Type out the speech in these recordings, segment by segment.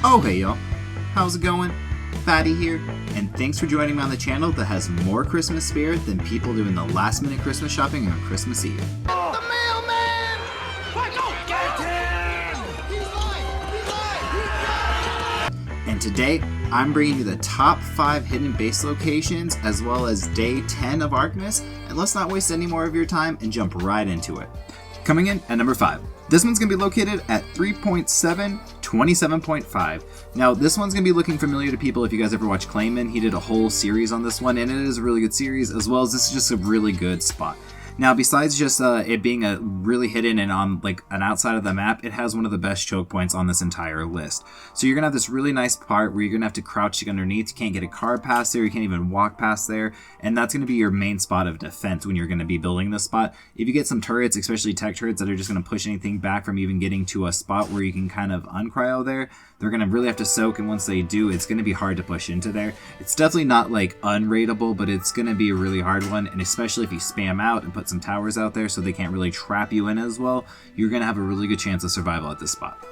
Oh hey y'all, how's it going? Fatty here, and thanks for joining me on the channel that has more Christmas spirit than people doing the last minute Christmas shopping on Christmas Eve. The mailman! Go get him! He's lying! And today, I'm bringing you the top 5 hidden base locations as well as day 10 of Arkmas, and let's not waste any more of your time and jump right into it. Coming in at number 5. This one's going to be located at 3.7, 27.5. Now, this one's going to be looking familiar to people if you guys ever watch Clayman. He did a whole series on this one, and it is a really good series, as well as this is just a really good spot. Now, besides just it being a really hidden and on like an outside of the map, it has one of the best choke points on this entire list. So you're going to have this really nice part where you're going to have to crouch underneath. You can't get a car past there. You can't even walk past there. And that's going to be your main spot of defense when you're going to be building this spot. If you get some turrets, especially tech turrets that are just going to push anything back from even getting to a spot where you can kind of uncryo there, they're going to really have to soak, and once they do, it's going to be hard to push into there. It's definitely not like unrateable, but it's going to be a really hard one, and especially if you spam out and put some towers out there so they can't really trap you in as well, you're going to have a really good chance of survival at this spot.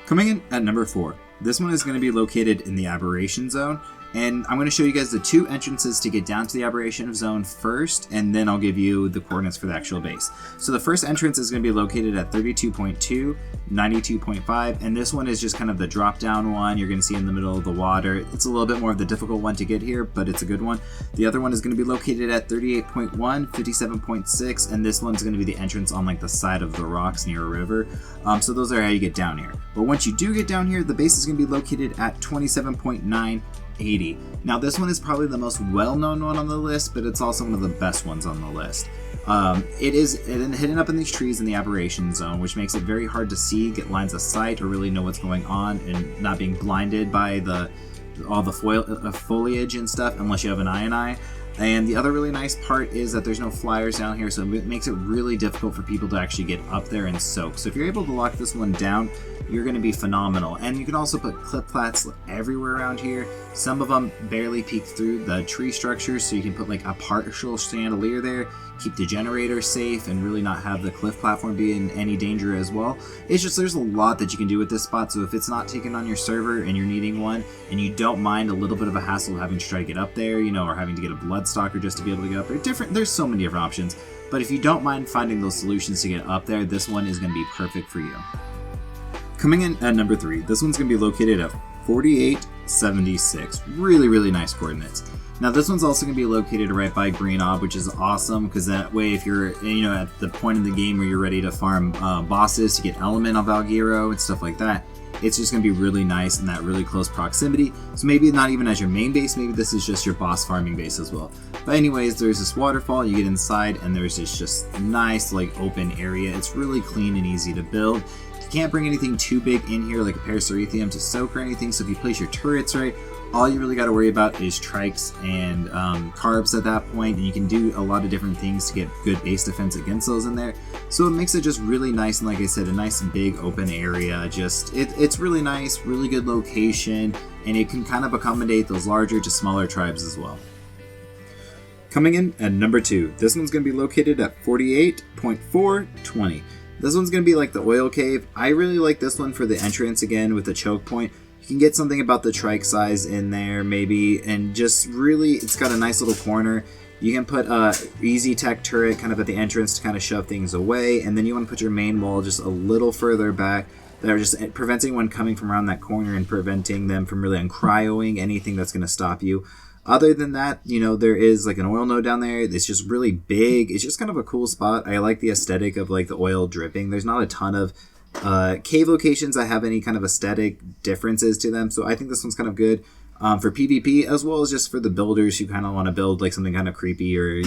Coming in at number 4, this one is going to be located in the Aberration Zone, and I'm going to show you guys the 2 entrances to get down to the Aberration Zone first, and then I'll give you the coordinates for the actual base. So the first entrance is going to be located at 32.2, 92.5, and this one is just kind of the drop down one. You're going to see in the middle of the water. It's a little bit more of the difficult one to get here, but it's a good one. The other one is going to be located at 38.1, 57.6, and this one's going to be the entrance on like the side of the rocks near a river. So those are how you get down here. But once you do get down here, the base is going to be located at 27.9, 80. Now this one is probably the most well-known one on the list, but it's also one of the best ones on the list. It is hidden up in these trees in the Aberration Zone, which makes it very hard to see, get lines of sight, or really know what's going on, and not being blinded by all the foliage and stuff unless you have an eye. And the other really nice part is that there's no flyers down here, so it makes it really difficult for people to actually get up there and soak. So if you're able to lock this one down, you're going to be phenomenal. And you can also put clip flats everywhere around here. Some of them barely peek through the tree structures, so you can put like a partial chandelier there, keep the generator safe, and really not have the cliff platform be in any danger as well. It's just there's a lot that you can do with this spot, so if it's not taken on your server and you're needing one, and you don't mind a little bit of a hassle of having to try to get up there, you know, or having to get a bloodstalker just to be able to get up there, there's so many different options. But if you don't mind finding those solutions to get up there, this one is going to be perfect for you. Coming in at number 3, this one's going to be located at 4876. Really nice coordinates. Now this one's also going to be located right by Green Ob, which is awesome because that way if you're at the point in the game where you're ready to farm bosses to get element on Valguero and stuff like that, it's just going to be really nice in that really close proximity. So maybe not even as your main base, maybe this is just your boss farming base as well. But anyways, there's this waterfall, you get inside and there's this just nice like open area. It's really clean and easy to build. You can't bring anything too big in here like a Paracerethium to soak or anything, so if you place your turrets right, all you really got to worry about is trikes and carbs at that point, and you can do a lot of different things to get good base defense against those in there. So it makes it just really nice, and like I said, a nice big open area. Just it's really nice, really good location, and it can kind of accommodate those larger to smaller tribes as well. Coming in at number 2, this one's going to be located at 48.420. This one's going to be like the oil cave. I really like this one for the entrance again with the choke point. You can get something about the trike size in there maybe, and just really it's got a nice little corner. You can put a easy tech turret kind of at the entrance to kind of shove things away, and then you want to put your main wall just a little further back that are just preventing anyone coming from around that corner and preventing them from really uncryoing anything that's going to stop you. Other than that, there is like an oil node down there. It's just really big. It's just kind of a cool spot. I like the aesthetic of like the oil dripping. There's not a ton of cave locations that have any kind of aesthetic differences to them, so I think this one's kind of good for PvP as well as just for the builders who kind of want to build like something kind of creepy or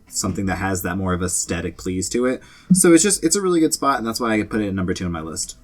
something that has that more of aesthetic please to it. So it's a really good spot, and that's why I put it at number 2 on my list.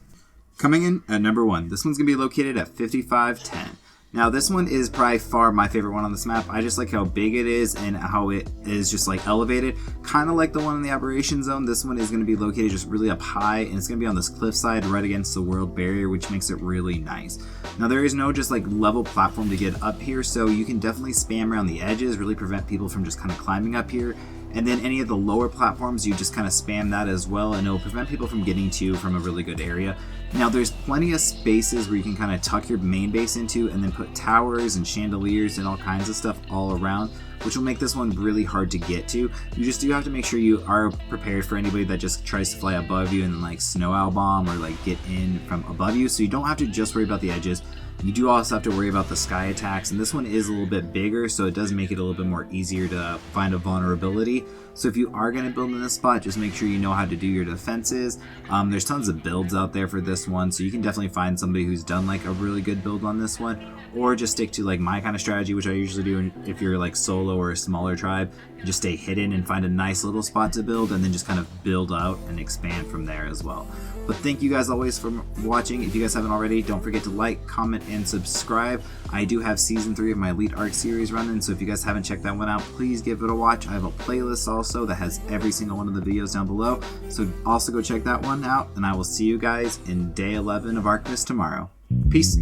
Coming in at number 1, this one's gonna be located at 5510. Now this one is probably far my favorite one on this map. I just like how big it is and how it is just like elevated. Kind of like the one in the Aberration Zone. This one is going to be located just really up high, and it's going to be on this cliffside right against the world barrier, which makes it really nice. Now there is no just like level platform to get up here, so you can definitely spam around the edges, really prevent people from just kind of climbing up here. And then any of the lower platforms, you just kind of spam that as well, and it'll prevent people from getting to you from a really good area. Now there's plenty of spaces where you can kind of tuck your main base into and then put towers and chandeliers and all kinds of stuff all around, which will make this one really hard to get to. You just do have to make sure you are prepared for anybody that just tries to fly above you and then like snow owl bomb or like get in from above you. So you don't have to just worry about the edges. You do also have to worry about the sky attacks, and this one is a little bit bigger, so it does make it a little bit more easier to find a vulnerability. So if you are going to build in this spot, just make sure you know how to do your defenses. There's tons of builds out there for this one, so you can definitely find somebody who's done like a really good build on this one, or just stick to like my kind of strategy, which I usually do if you're like solo or a smaller tribe. Just stay hidden and find a nice little spot to build, and then just kind of build out and expand from there as well. But thank you guys always for watching. If you guys haven't already, don't forget to like, comment, and subscribe. I do have season 3 of my Elite Ark series running, so if you guys haven't checked that one out, please give it a watch. I have a playlist also that has every single one of the videos down below, so also go check that one out, and I will see you guys in day 11 of Arkmas tomorrow. Peace.